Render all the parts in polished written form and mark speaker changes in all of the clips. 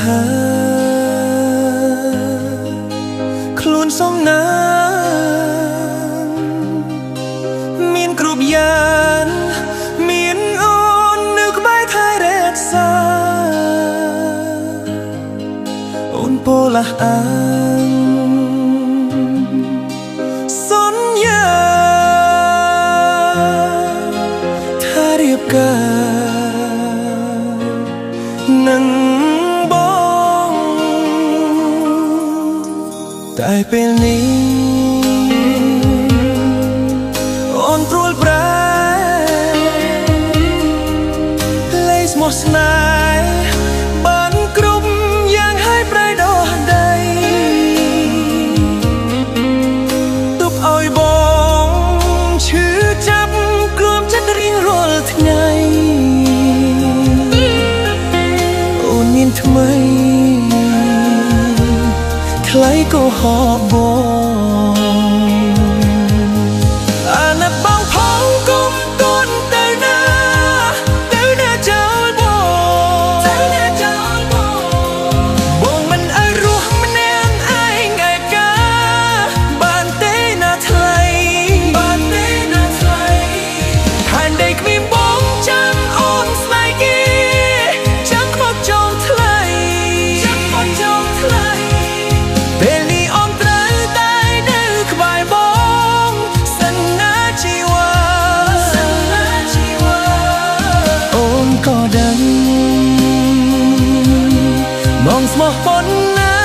Speaker 1: ហាខ្លួនសងណាមានគ្រប់យ៉ាងមានអូននៅក្បែរថែរក្សាអូនពោលះអាងសន្យាថារៀបការនឹងបងតែពេលនេះអូនព្រួលប្រែលេស្មោះស្នេហ៍បានគ្រប់យ៉ាងហើយប្រែដោះដីទុកឲ្យបងឈឺចាប់គ្រាំចិត្តរៀងរាល់ថ្ងៃអូនមានថ្មីថ្លៃក៏ហោបងអាណិតបងផងគុំកូនទៅណាចោលបងបងមិនឲ្យរស់ម្នាក់ឯងឯកាបានទេណាថ្លៃហានដីគ្មានបងចាំអូនស្នេហ៍គេចាំខ្វក់ចោលថ្លៃពេលនេះអូនត្រូវតែនៅក្បែរបងសិនណាជីវ៉ាអូនក៏ដឹងបងស្មោះប៉ុណ្ណា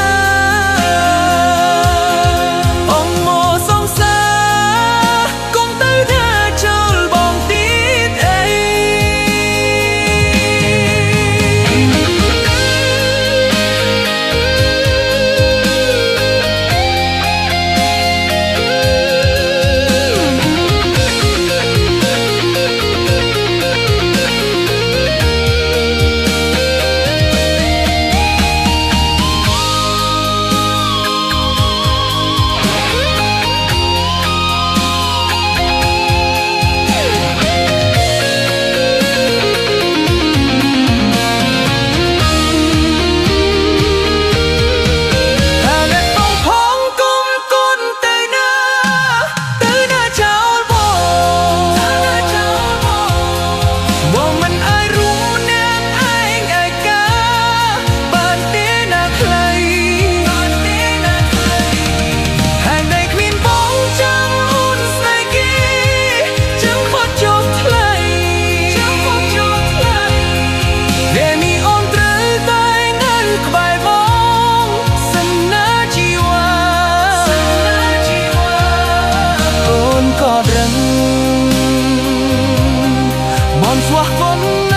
Speaker 1: អូនមកសងសាគុំទៅថាចូលបងទៀតអីក៏ដឹងបងស្វះប៉ុណ្ណា